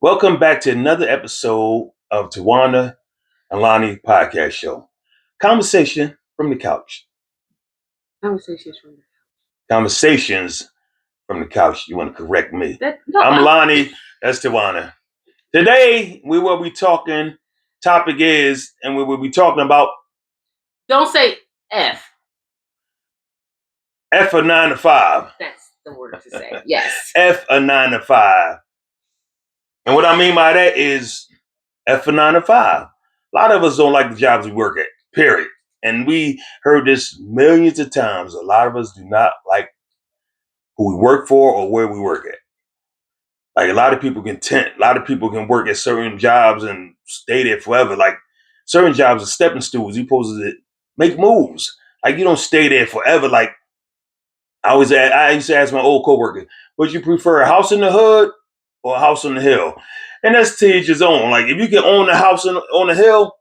Welcome back to another episode of Tawana and Lonnie podcast show. Conversation from the couch. Conversations from Conversations from the couch. You want to correct me? No, I'm Lonnie. That's Tawana. Today we will be talking. Topic is, and we will be talking about. Don't say F. F a 9 to 5. That's the word to say. Yes. F a 9 to 5. And what I mean by that is F a 9 to 5. A lot of us don't like the jobs we work at, period. And we heard this millions of times. A lot of us do not like who we work for or where we work at. Like a lot of people a lot of people can work at certain jobs and stay there forever. Like certain jobs are stepping stools. You're supposed to make moves. Like you don't stay there forever. Like I used to ask my old coworker, would you prefer a house in the hood or a house on the hill? And that's to each his own. Like if you can own a house on the hill,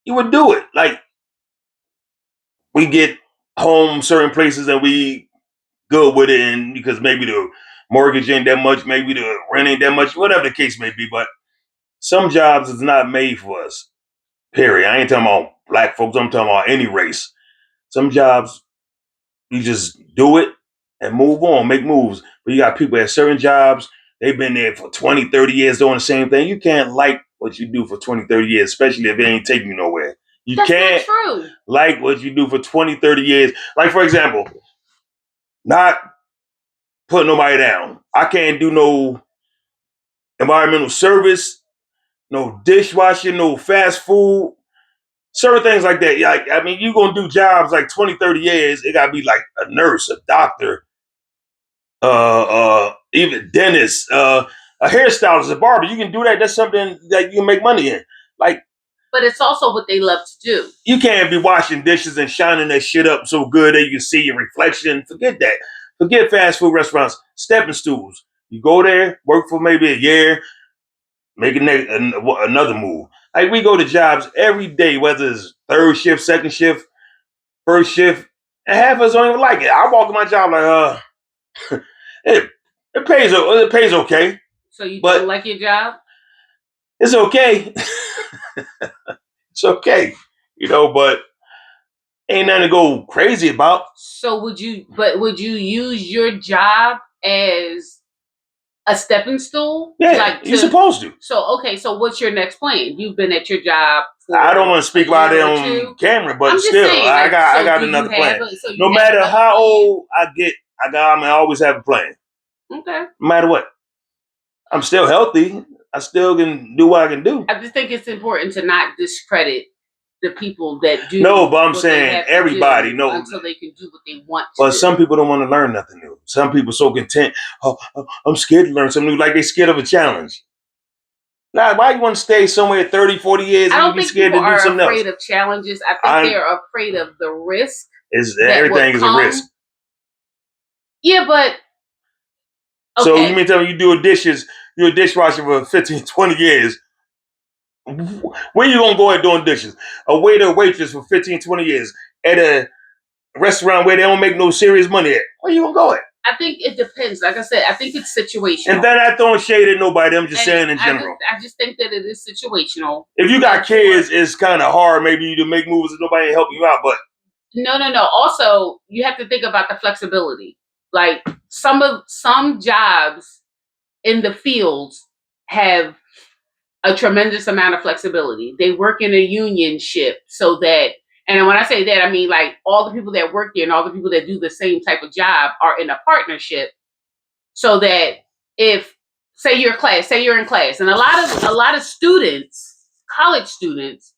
you would do it. Like we get home certain places and we good with it, and because maybe the mortgage ain't that much, maybe the rent ain't that much, whatever the case may be. But some jobs is not made for us. Period. I ain't talking about black folks. I'm talking about any race. Some jobs you just do it and move on, make moves. But you got people at certain jobs, they've been there for 20, 30 years doing the same thing. You can't like what you do for 20, 30 years, especially if it ain't taking you nowhere. That's can't not true. Like what you do for 20, 30 years. Like, for example, not put nobody down. I can't do no environmental service, no dishwashing, no fast food, certain things like that. Like, I mean, you're going to do jobs like 20, 30 years. It got to be like a nurse, a doctor, even dentist, a hairstylist, a barber. You can do that. That's something that you can make money in. Like, but it's also what they love to do. You can't be washing dishes and shining that shit up so good that you can see your reflection. Forget that. Forget fast food restaurants. Stepping stools. You go there, work for maybe a year, make another move. Like we go to jobs every day, whether it's third shift, second shift, first shift, and half of us don't even like it. I walk in my job like, it pays okay. So you don't like your job? It's okay. It's okay, but ain't nothing to go crazy about. So would you use your job as a stepping stool? Yeah, you're supposed to. So what's your next plan? You've been at your job for I don't want to speak about it on camera, but still, saying, I got another plan. No matter how old I get, I always have a plan. Okay. No matter what. I'm still healthy. I still can do what I can do. I just think it's important to not discredit the people that do. No, but I'm saying everybody knows until they can do what they want to. But some people don't want to learn nothing new. Some people so content. Oh, I'm scared to learn something new, like they're scared of a challenge. Now, why you want to stay somewhere 30, 40 years and you be scared to do something else? I don't think people are afraid of challenges. I think they're afraid of the risk. Everything is a risk. Yeah, but okay. So you mean tell me you're a dishwasher for 15, 20 years. Where you gonna go at doing dishes? A waiter or waitress for 15, 20 years at a restaurant where they don't make no serious money at. Where you gonna go at? I think it depends. Like I said, I think it's situational. And then I throwing shade at nobody. I'm just saying in general. I just think that it is situational. If you got kids, it's kind of hard maybe to make moves and nobody help you out. But no. Also, you have to think about the flexibility. Like some jobs in the fields have a tremendous amount of flexibility. They work in a unionship so that, and when I say that, I mean like all the people that work there and all the people that do the same type of job are in a partnership, so that if say you're in class, and a lot of students, college students,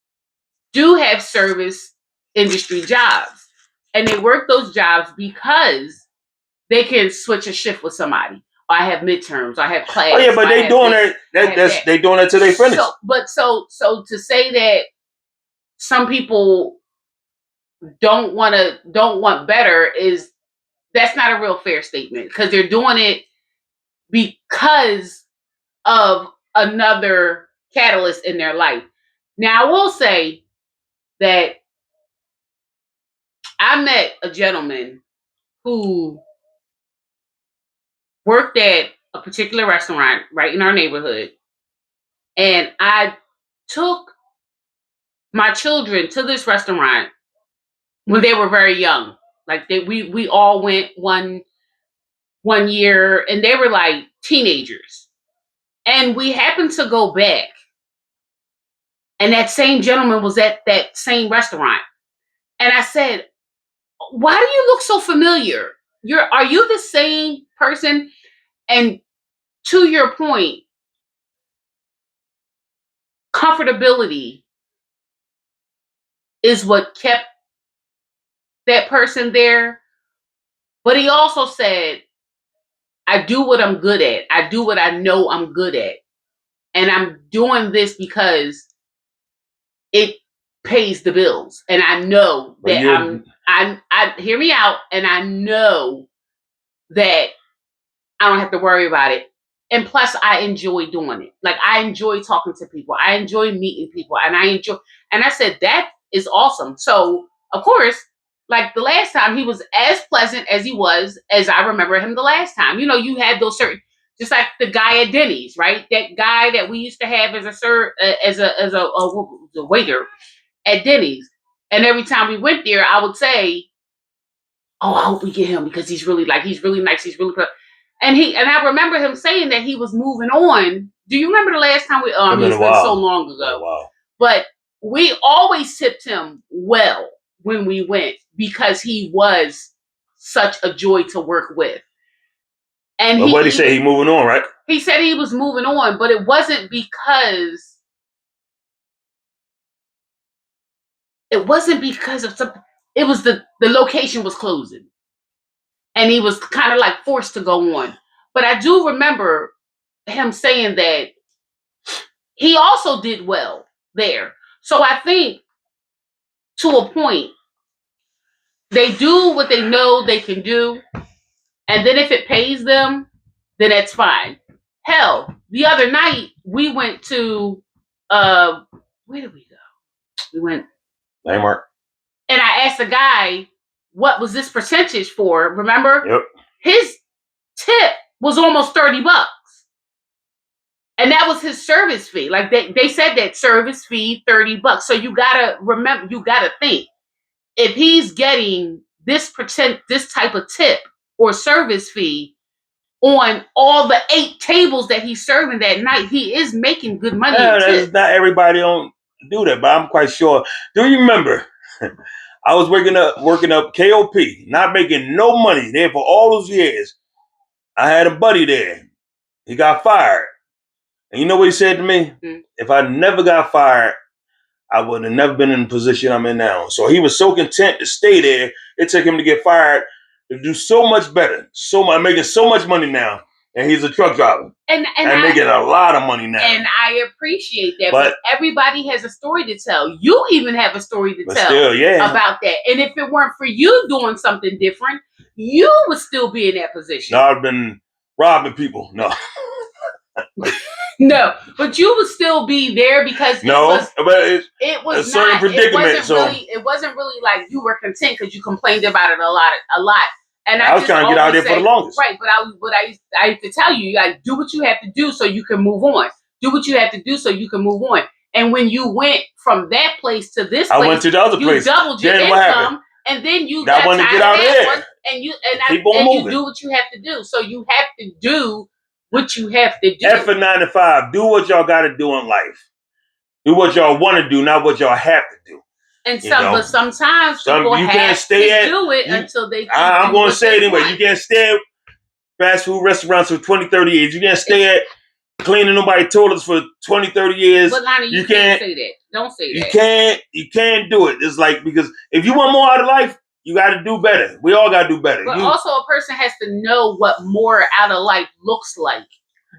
do have service industry jobs, and they work those jobs because they can switch a shift with somebody. I have midterms. I have class. Oh yeah, but they doing that. They doing that till they finish. So to say that some people don't want better that's not a real fair statement, because they're doing it because of another catalyst in their life. Now I will say that I met a gentleman who worked at a particular restaurant right in our neighborhood, And I took my children to this restaurant when they were very young. Like we all went one year, and they were like teenagers. And we happened to go back, and that same gentleman was at that same restaurant. And I said, "Why do you look so familiar? Are you the same person?" And to your point, comfortability is what kept that person there. But he also said, I do what I'm good at. I do what I know I'm good at. And I'm doing this because it pays the bills. And I know that I hear me out, and I know that I don't have to worry about it. And plus, I enjoy doing it. Like, I enjoy talking to people. I enjoy meeting people. And I said, that is awesome. So, of course, like the last time, he was as pleasant as he was as I remember him the last time. You know, you had those certain, just like the guy at Denny's, right? That guy that we used to have as a waiter at Denny's. And every time we went there, I would say, "Oh, I hope we get him because he's really nice. He's really." And I remember him saying that he was moving on. Do you remember the last time we? It's been so long ago. Oh, wow. But we always tipped him well when we went because he was such a joy to work with. And what did he say? He moving on, right? He said he was moving on, but it wasn't because. It wasn't because of something. It was the location was closing. And he was kind of like forced to go on. But I do remember him saying that he also did well there. So I think to a point, they do what they know they can do. And then if it pays them, then that's fine. Hell, the other night we went to, where did we go? We went. Landmark. And I asked the guy, what was this percentage for? Remember? Yep. His tip was almost $30. And that was his service fee. Like they said that service fee, $30. So you gotta remember, you gotta think. If he's getting this type of tip or service fee on all the 8 tables that he's serving that night, he is making good money. Yeah, not everybody don't do that, but I'm quite sure. Do you remember? I was working up KOP, not making no money there for all those years. I had a buddy there. He got fired. And you know what he said to me? Mm-hmm. If I never got fired, I would have never been in the position I'm in now. So he was so content to stay there. It took him to get fired to do so much better. I'm making so much money now. And he's a truck driver. And making a lot of money now. And I appreciate that. But everybody has a story to tell. You even have a story to tell about that. And if it weren't for you doing something different, you would still be in that position. No, I've been robbing people. No. No, but you would still be there because it was a certain predicament. It wasn't really like you were content because you complained about it a lot. And I was trying to get out there for the longest. Right, but I used to tell you, like, do what you have to do so you can move on. Do what you have to do so you can move on. And when you went from that place to this place, I went to the other place. You doubled your income, and then you got tired of that one, and you do what you have to do. So you have to do what you have to do. F for 9 to 5. Do what y'all got to do in life. Do what y'all want to do, not what y'all have to do. And but sometimes people have to do it until they. I'm going to say it anyway. You can't stay at fast food restaurants for 20, 30 years. You can't stay at cleaning nobody's toilets for 20, 30 years. But Lonnie, you can't say that. Don't say that. You can't do it. It's like, because if you want more out of life, you got to do better. We all got to do better. But also, a person has to know what more out of life looks like.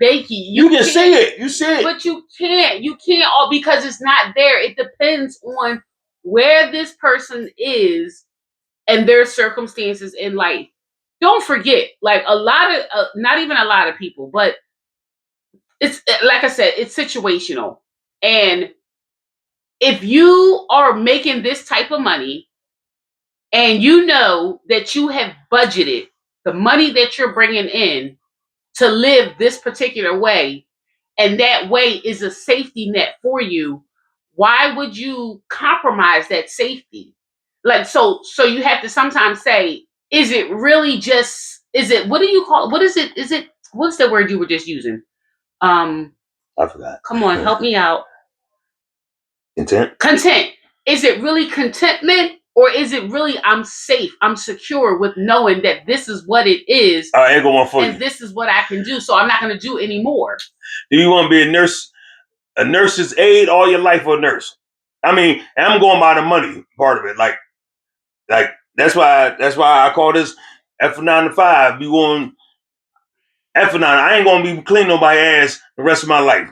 You can say it. You say it. But you can't. You can't all because it's not there. It depends on where this person is and their circumstances in life. Don't forget, like a lot of, not even a lot of people, but it's like I said, it's situational. And if you are making this type of money and you know that you have budgeted the money that you're bringing in to live this particular way, and that way is a safety net for you, why would you compromise that safety? Like, so you have to sometimes say, is it really just, is it, what do you call, what is it, what's the word you were just using? I forgot. Come on, help me out. Content. Is it really contentment, or is it really I'm safe, I'm secure with knowing that this is what it is, I ain't going for and you. this is what I can do, so I'm not going to do anymore? Do you want to be a nurse's aide all your life, or a nurse? I mean, and I'm going by the money part of it. Like that's why I call this F9 to 5. You going F9? I ain't gonna be cleaning nobody's ass the rest of my life.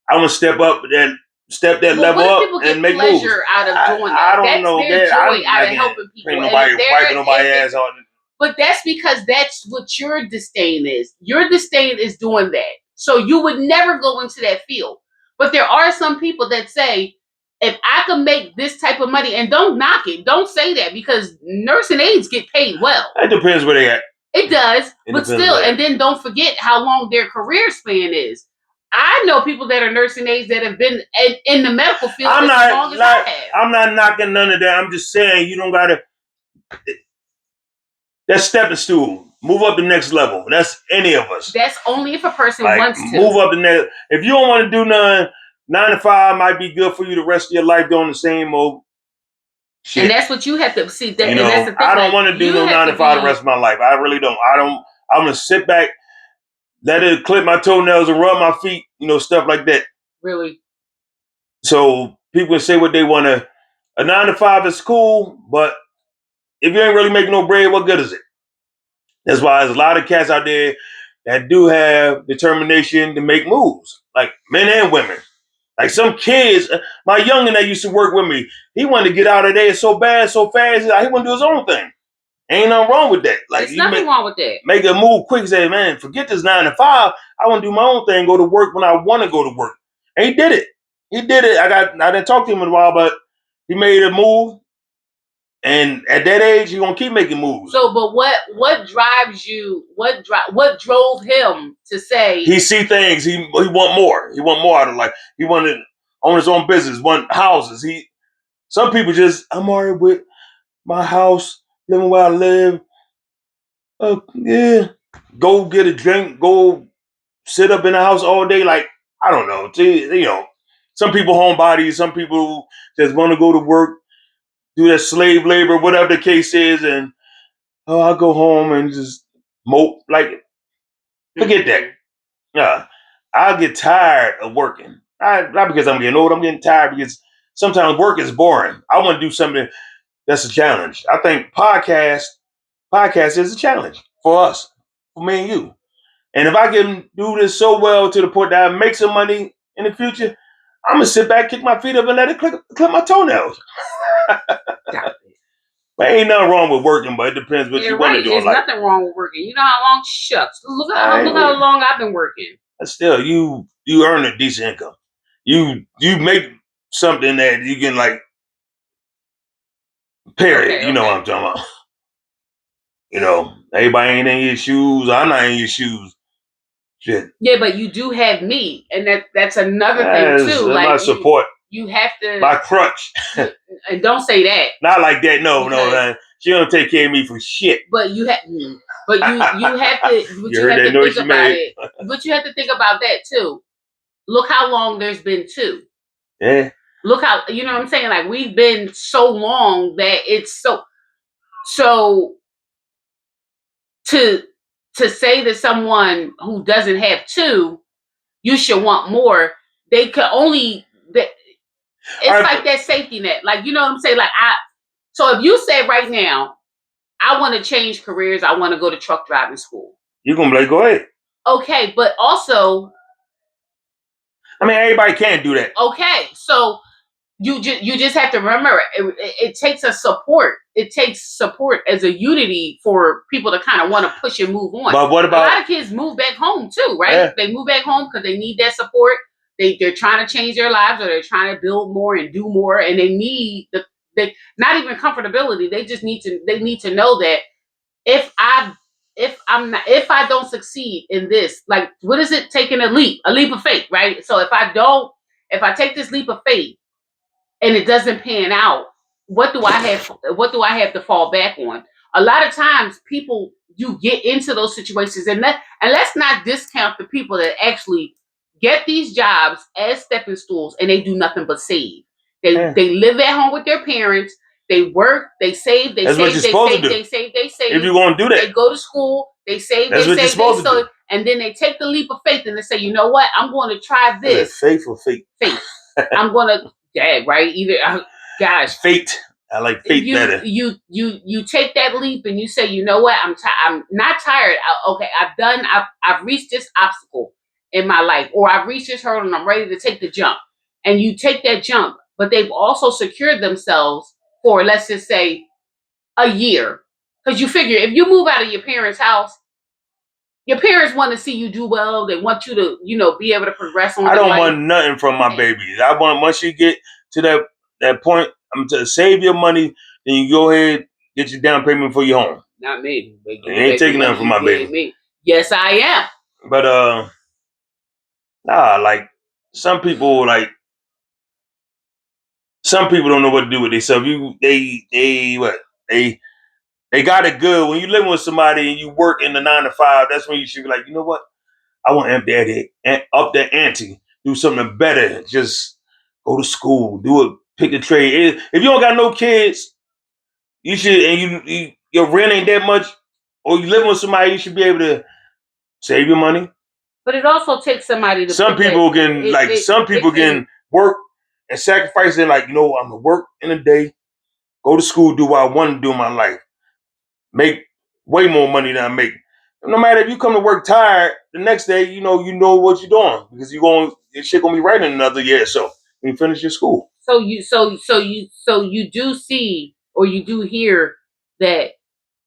I want to step that level what if up people and get make pleasure moves. out of doing that? I don't That's know. their joy I'm out not of helping people. ain't nobody wiping nobody's ass on. But that's because that's what your disdain is. Your disdain is doing that. So you would never go into that field. But there are some people that say, if I can make this type of money, and don't knock it, don't say that, because nursing aides get paid well. It depends where they at. It does, but still, and then don't forget how long their career span is. I know people that are nursing aides that have been in the medical field as long as I have. I'm not knocking none of that. I'm just saying you don't gotta. That's stepping stool. Move up the next level. That's any of us. That's only if a person wants to. Move up the next. If you don't want to do none, 9 to 5 might be good for you the rest of your life doing the same old shit. And that's what you have to see. That, you know, and that's the thing, I don't want to do no 9 to 5 the rest of my life. I really don't. I'm gonna sit back, let it clip my toenails and rub my feet. Stuff like that. Really. So people can say what they want to. A 9 to 5 is cool, but if you ain't really making no bread, what good is it? That's why there's a lot of cats out there that do have determination to make moves, like men and women. Like some kids, my youngin that used to work with me, he wanted to get out of there so bad, so fast, he wanted to do his own thing. Ain't nothing wrong with that. Like, there's nothing wrong with that. Make a move quick, say, man, forget this 9 to 5. I want to do my own thing, go to work when I want to go to work. And he did it. I didn't talk to him in a while, but he made a move. And at that age, you're gonna keep making moves. So, but what drives you? What drove him to say? He see things. He want more. He want more out of life. He wanted to own his own business, want houses. Some people just, I'm already with my house, living where I live. Yeah, go get a drink. Go sit up in the house all day. Like, I don't know. Some people homebodies. Some people just want to go to work, do that slave labor, whatever the case is, and I'll go home and just mope. Like, forget that. Yeah, I'll get tired of working. Not because I'm getting old. I'm getting tired because sometimes work is boring. I want to do something that's a challenge. I think podcast is a challenge for us, for me and you. And if I can do this so well to the point that I make some money in the future, I'm gonna sit back, kick my feet up, and let it clip my toenails. But ain't nothing wrong with working, but it depends what you want to do. There's nothing wrong with working. You know how long? Shucks. Look how long I've been working. But still, you earn a decent income. You make something that you can like. Period. Okay, you know what I'm talking about. Everybody ain't in your shoes. I'm not in your shoes. Shit. Yeah, but you do have me, and that's another thing too. Like my support. You have to. My crutch. And don't say that. Not like that. No, man. She don't take care of me for shit. But you have. But you have to. But you have to think about it. But you have to think about that too. Look how long there's been two. Yeah. Look how, you know what I'm saying? Like, we've been so long that it's so to say that someone who doesn't have two, you should want more. They could only like that safety net. Like, you know what I'm saying? Like, so if you say right now, I want to change careers, I want to go to truck driving school. You're gonna be like, go ahead. Okay, but also, I mean, everybody can't do that. Okay, so you just have to remember it takes a support. It takes support as a unity for people to kind of want to push and move on. But what about a lot of kids move back home too, right? Yeah. They move back home because they need that support. They're trying to change their lives, or they're trying to build more and do more, and they need not even comfortability. They just need to know that if I if I don't succeed in this, like, what is it? Taking a leap of faith, right? So if I take this leap of faith and it doesn't pan out, what do I have? What do I have to fall back on? A lot of times, people, you get into those situations, and let's not discount the people that actually get these jobs as stepping stools, and they do nothing but save. They live at home with their parents. They work. They save. They That's what save. you're They supposed to save. do. They save. They save. If you're gonna do that, they go to school. They save. That's They what you're save. They supposed to do. save. And then they take the leap of faith and they say, you know what? I'm going to try Is it this. faith or fate? Faith. I'm going to, yeah, right? Either, gosh, fate. I like fate better. You take that leap and you say, you know what? I'm not tired. Okay, I've reached this obstacle in my life, or I've reached this hurdle and I'm ready to take the jump. And you take that jump, but they've also secured themselves for, let's just say, a year. Because you figure if you move out of your parents' house, your parents want to see you do well. They want you to, be able to progress on. I don't want nothing from my baby. I want, once you get to that point, I'm to save your money, then you go ahead, get your down payment for your home. Not me. You ain't taking nothing from my baby. Me. Yes, I am. But nah, like some people don't know what to do with themselves. They got it good. When you living with somebody and you work in the 9 to 5, that's when you should be like, you know what? I want to up that ante, do something better. Just go to school, pick a trade. If you don't got no kids, you should, and your rent ain't that much, or you living with somebody, you should be able to save your money. But it also takes somebody to. Some people can work and sacrifice it. Like, I'm gonna work in a day, go to school, do what I want to do in my life, make way more money than I make. No matter if you come to work tired, the next day, you know what you're doing because your shit gonna be right in another year. So when you finish your school. So you do see, or you do hear that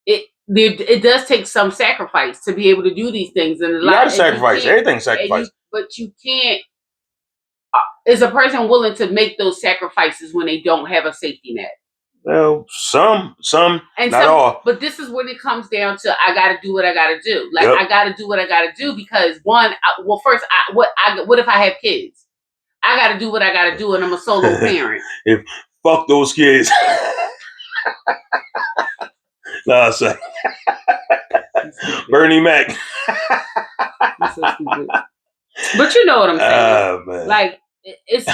it does take some sacrifice to be able to do these things, and you gotta sacrifice. Everything's sacrifice. But you can't. Is a person willing to make those sacrifices when they don't have a safety net? Well, some, and not all. But this is when it comes down to I got to do what I got to do. Like, yep. I got to do what I got to do because what if I have kids? I got to do what I got to do, and I'm a solo parent. Fuck those kids. No, sorry. Bernie Mac. So stupid. But you know what I'm saying. Man. Like it's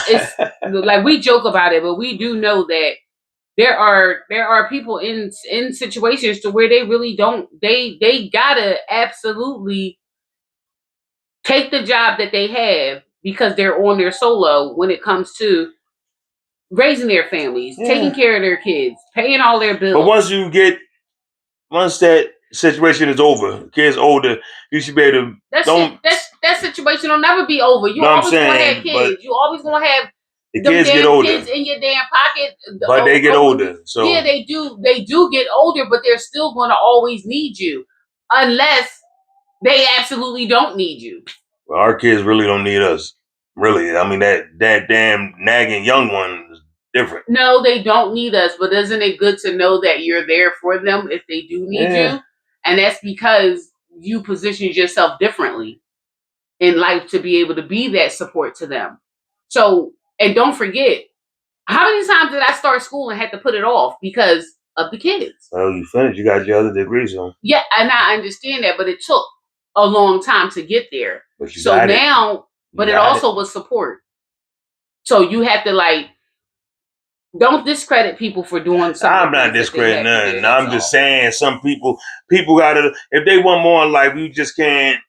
like we joke about it, but we do know that there are people in situations to where they really don't. They gotta absolutely take the job that they have because they're on their solo when it comes to raising their families, taking care of their kids, paying all their bills. But once that situation is over, kids older, you should be able to. That situation will never be over. You always gonna have kids. You always gonna have the kids get older. Kids in your damn pocket. But they get older. So yeah, they do. They do get older, but they're still gonna always need you, unless they absolutely don't need you. Well, our kids really don't need us. Really, I mean that damn nagging young one is different. No, they don't need us, but isn't it good to know that you're there for them if they do need you? And that's because you positioned yourself differently in life to be able to be that support to them. So, and don't forget, how many times did I start school and had to put it off because of the kids? Well, you finished. You got your other degree, so. Yeah, and I understand that, but it took a long time to get there. So now, but it also was support. So you have to don't discredit people for doing something. I'm not discrediting nothing. I'm just saying some people gotta, if they want more in life, you just can't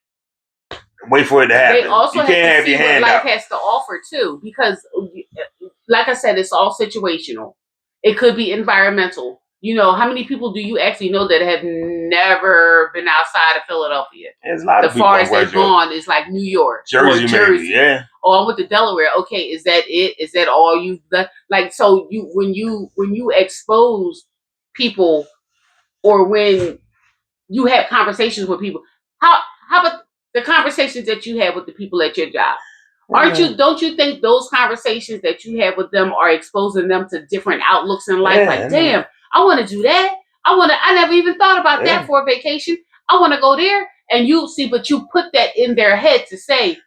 wait for it to happen. They also you can't have to see your hand what life out. has to offer too, because like I said, it's all situational. It could be environmental. How many people do you actually know that have never been outside of Philadelphia? There's a lot of people. The farthest they've gone is like New York, Jersey, maybe, yeah. Or I went to Delaware. Okay, is that it? Is that all you've done? So when you expose people, or when you have conversations with people, how about the conversations that you have with the people at your job? Don't you think those conversations that you have with them are exposing them to different outlooks in life? Damn, I want to do that. I never even thought about that for a vacation. I want to go there. And you see, but you put that in their head to say,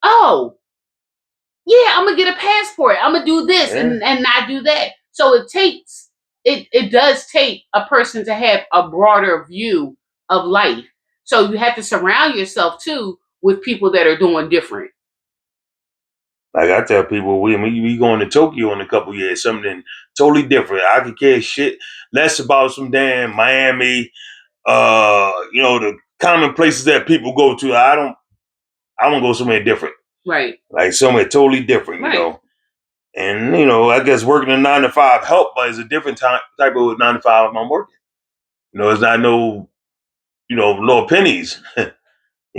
oh, yeah, I'm gonna get a passport. I'm gonna do this and not do that. So it does take a person to have a broader view of life. So you have to surround yourself too with people that are doing different. Like I tell people, we going to Tokyo in a couple years, something totally different. I could care shit less about some damn Miami, the common places that people go to. I want to go somewhere different. Right. Like somewhere totally different, you know. And, I guess working a 9 to 5 help, but it's a different type of 9 to 5 I'm working. It's not little pennies. It's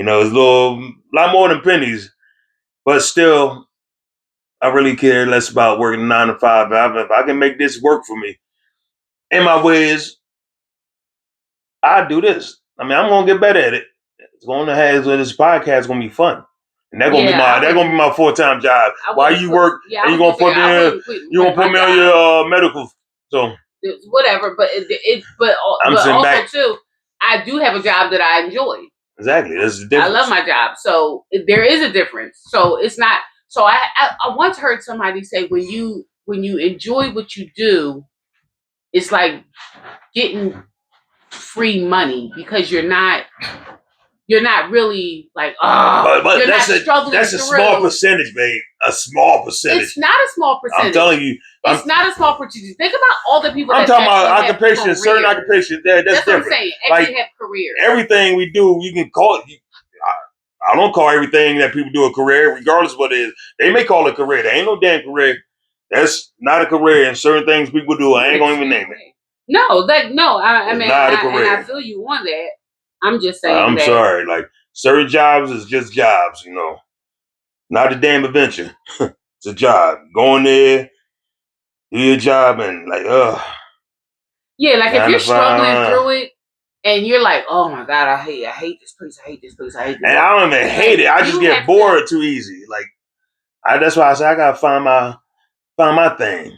a lot more than pennies. But still, I really care less about working 9 to 5. If I can make this work for me, and my ways, I do this. I mean, I'm gonna get better at it. It's going to have this podcast gonna be fun. And that's gonna be my full-time job. While you work, and you're gonna put me on your medical. So whatever, but but also too, I do have a job that I enjoy. Exactly, there's a difference. I love my job, so there is a difference. So it's not. So I once heard somebody say when you enjoy what you do, it's like getting free money because you're not really like but you're that's not struggling. That's a small percentage, babe. A small percentage. It's not a small percentage. I'm telling you, it's not a small percentage. Think about all the people. I'm talking about occupations, certain occupations. That's different. What I'm saying. Actually, have careers. Everything we do, you can call it. I don't call everything that people do a career, regardless of what it is. They may call it a career. There ain't no damn career. That's not a career. And certain things people do, I ain't gonna even name it. No. I mean, not a career. And I feel you on that. I'm just saying. I'm sorry. Like certain jobs is just jobs, not a damn adventure. It's a job. Go in there, do your job, and like, yeah, like if you're struggling through it. And you're like, oh my God, I hate this place, I hate this place, I hate this. And I don't even hate it. I just get bored too easy. Like, that's why I say I gotta find my thing.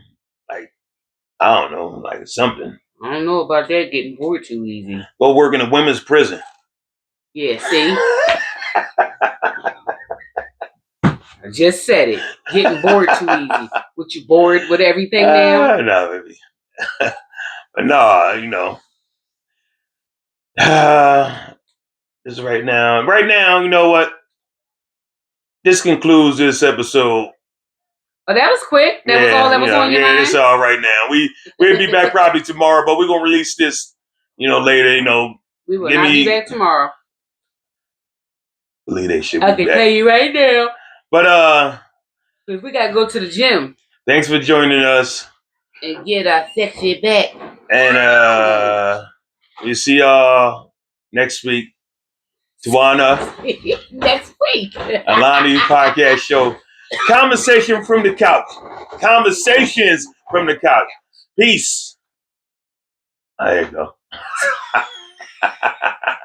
Like, I don't know, like something. I don't know about that getting bored too easy. Go work in a women's prison. Yeah, see? I just said it. Getting bored too easy. What, you bored with everything now? No, baby. But no, just right now, you know what? This concludes this episode. Oh, that was quick. That was all that was on your mind? Yeah, it's all right now. We'll be back probably tomorrow, but we're going to release this, later, We will not be back tomorrow. Believe they should I can tell you right now. But, because we got to go to the gym. Thanks for joining us. And get our sexy back. And, we'll see y'all next week. Tawana. Next week. And Lonnie podcast show. Conversation from the couch. Conversations from the couch. Peace. There you go.